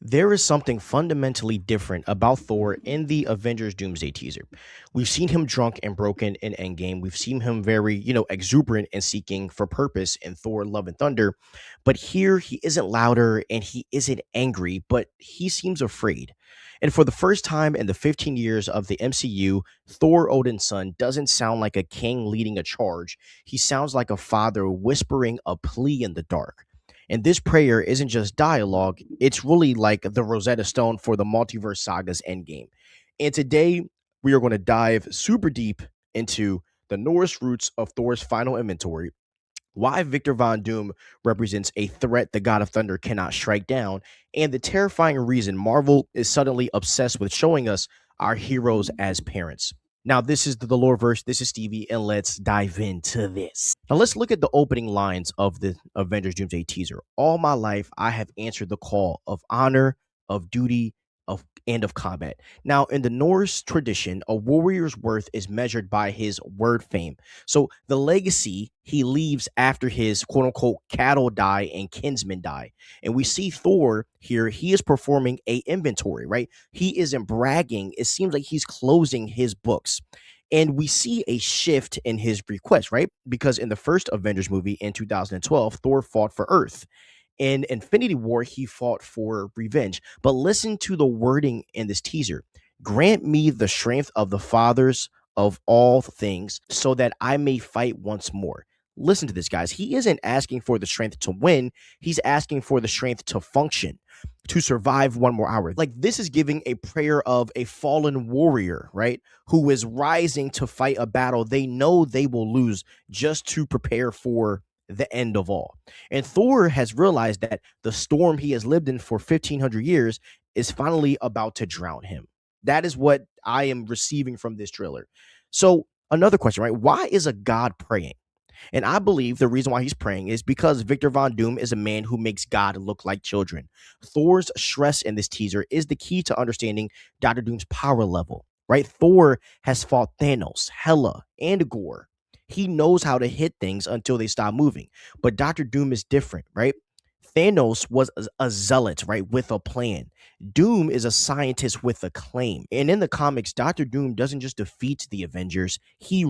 There is something fundamentally different about Thor in the Avengers Doomsday teaser. We've seen him drunk and broken in Endgame. We've seen him very, exuberant and seeking for purpose in Thor Love and Thunder. But here he isn't louder and he isn't angry, but he seems afraid. And for the first time in the 15 years of the MCU, Thor Odin's son doesn't sound like a king leading a charge. He sounds like a father whispering a plea in the dark. And this prayer isn't just dialogue, it's really like the Rosetta Stone for the multiverse saga's endgame. And today, we are going to dive super deep into the Norse roots of Thor's final inventory, why Victor Von Doom represents a threat the God of Thunder cannot strike down, and the terrifying reason Marvel is suddenly obsessed with showing us our heroes as parents. Now, this is the LoreVerse. This is Stevie, and let's dive into this. Now, let's look at the opening lines of the Avengers Doomsday teaser. All my life, I have answered the call of honor, of duty, of combat. Now, in the Norse tradition, a warrior's worth is measured by his word fame. So the legacy he leaves after his quote unquote cattle die and kinsmen die. And we see Thor here, he is performing a inventory, right? He isn't bragging. It seems like he's closing his books. And we see a shift in his request, right? Because in the first Avengers movie in 2012, Thor fought for Earth. In Infinity War, he fought for revenge. But listen to the wording in this teaser. Grant me the strength of the fathers of all things so that I may fight once more. Listen to this, guys. He isn't asking for the strength to win. He's asking for the strength to function, to survive one more hour. Like, this is giving a prayer of a fallen warrior, right? Who is rising to fight a battle they know they will lose just to prepare for the end of all. And Thor has realized that the storm he has lived in for 1500 years is finally about to drown him. That is what I am receiving from this trailer. So, another question, right? Why is a god praying? And I believe the reason why he's praying is because Victor Von Doom is a man who makes God look like children. Thor's stress in this teaser is the key to understanding Doctor Doom's power level, right? Thor has fought Thanos, Hela, and Gore. He knows how to hit things until they stop moving. But Doctor Doom is different, right? Thanos was a zealot, right, with a plan. Doom is a scientist with a claim. And in the comics, Doctor Doom doesn't just defeat the Avengers, he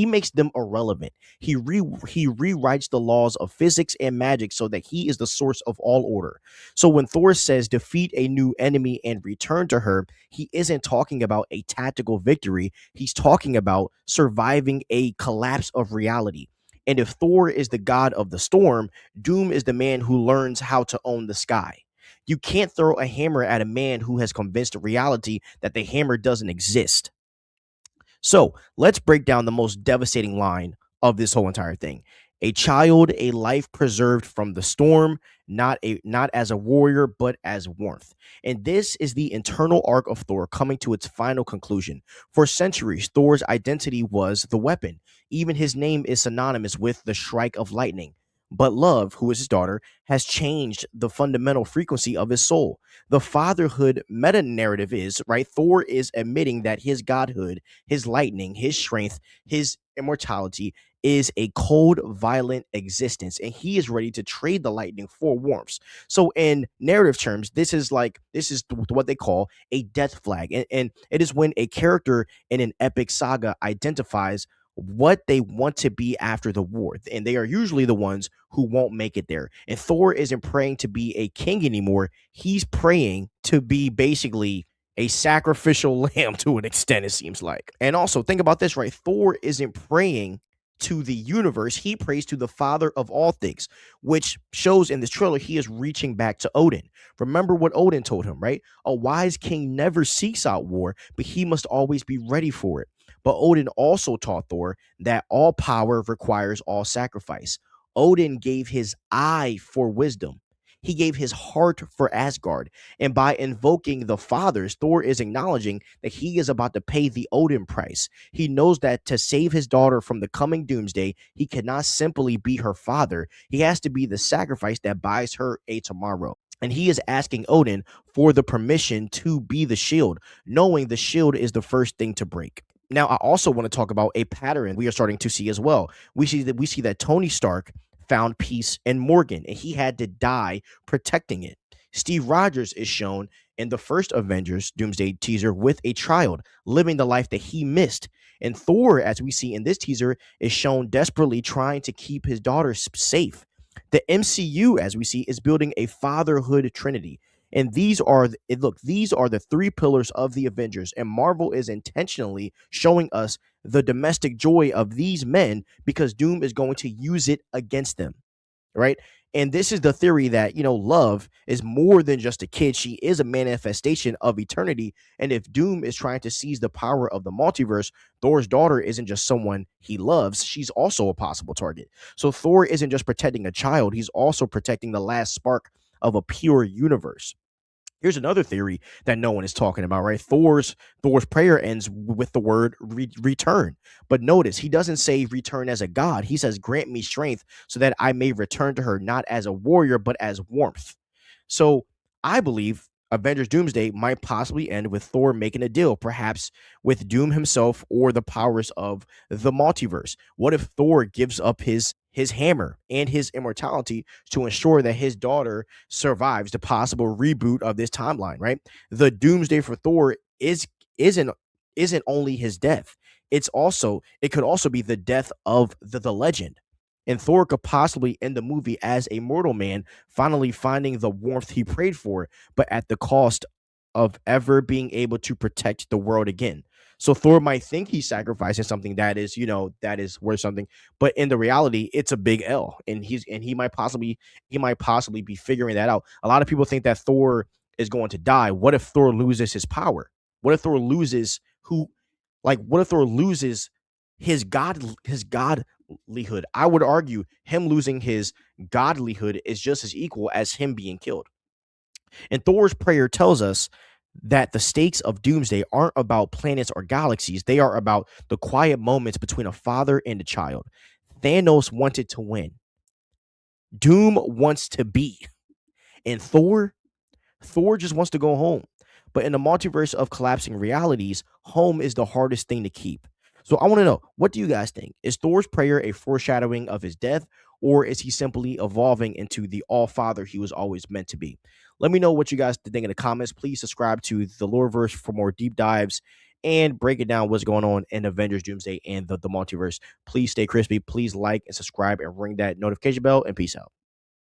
makes them irrelevant. He rewrites the laws of physics and magic so that he is the source of all order. So when Thor says defeat a new enemy and return to her, he isn't talking about a tactical victory. He's talking about surviving a collapse of reality. And if Thor is the god of the storm, Doom is the man who learns how to own the sky. You can't throw a hammer at a man who has convinced reality that the hammer doesn't exist. So let's break down the most devastating line of this whole entire thing. A child, a life preserved from the storm, not as a warrior, but as warmth. And this is the internal arc of Thor coming to its final conclusion. For centuries, Thor's identity was the weapon. Even his name is synonymous with the strike of lightning. But love, who is his daughter, has changed the fundamental frequency of his soul. The fatherhood meta narrative is, right? Thor is admitting that his godhood, his lightning, his strength, his immortality is a cold, violent existence, and he is ready to trade the lightning for warmth. So, in narrative terms, this is what they call a death flag, and it is when a character in an epic saga identifies what they want to be after the war, and they are usually the ones who won't make it there. And Thor isn't praying to be a king anymore. He's praying to be basically a sacrificial lamb to an extent, it seems like. And also, think about this, right? Thor isn't praying to the universe, he prays to the father of all things, which shows in this trailer he is reaching back to Odin. Remember what Odin told him, right? A wise king never seeks out war, but he must always be ready for it. But Odin also taught Thor that all power requires all sacrifice. Odin gave his eye for wisdom. He gave his heart for Asgard. And by invoking the fathers, Thor is acknowledging that he is about to pay the Odin price. He knows that to save his daughter from the coming doomsday, he cannot simply be her father. He has to be the sacrifice that buys her a tomorrow. And he is asking Odin for the permission to be the shield, knowing the shield is the first thing to break. Now, I also want to talk about a pattern we are starting to see as well. We see that Tony Stark found peace in Morgan, and he had to die protecting it. Steve Rogers is shown in the first Avengers Doomsday teaser with a child living the life that he missed. And Thor, as we see in this teaser, is shown desperately trying to keep his daughter safe. The MCU, as we see, is building a fatherhood trinity. And these are the three pillars of the Avengers. And Marvel is intentionally showing us the domestic joy of these men because Doom is going to use it against them, right? And this is the theory that, love is more than just a kid. She is a manifestation of eternity. And if Doom is trying to seize the power of the multiverse, Thor's daughter isn't just someone he loves, she's also a possible target. So Thor isn't just protecting a child, he's also protecting the last spark of a pure universe. Here's another theory that no one is talking about, right? Thor's prayer ends with the word return. But notice he doesn't say return as a god. He says, grant me strength so that I may return to her not as a warrior, but as warmth. So I believe Avengers Doomsday might possibly end with Thor making a deal, perhaps with Doom himself or the powers of the multiverse. What if Thor gives up his hammer and his immortality to ensure that his daughter survives the possible reboot of this timeline, right? The Doomsday for Thor isn't isn't only his death. It could also be the death of the legend. And Thor could possibly end the movie as a mortal man, finally finding the warmth he prayed for, but at the cost of ever being able to protect the world again. So Thor might think he's sacrificing something that is worth something, but in the reality, it's a big L, and he might possibly be figuring that out. A lot of people think that Thor is going to die. What if Thor loses his power? What if Thor loses who? Like, what if Thor loses his godlyhood? I would argue him losing his godlyhood is just as equal as him being killed. And Thor's prayer tells us that the stakes of Doomsday aren't about planets or galaxies. They are about the quiet moments between a father and a child. Thanos wanted to win. Doom wants to be. And Thor just wants to go home. But in the multiverse of collapsing realities, home is the hardest thing to keep. So I want to know, what do you guys think? Is Thor's prayer a foreshadowing of his death, or is he simply evolving into the all father he was always meant to be? Let me know what you guys think in the comments. Please subscribe to the LoreVerse for more deep dives and break it down what's going on in Avengers Doomsday and the multiverse. Please stay crispy. Please like and subscribe and ring that notification bell, and peace out.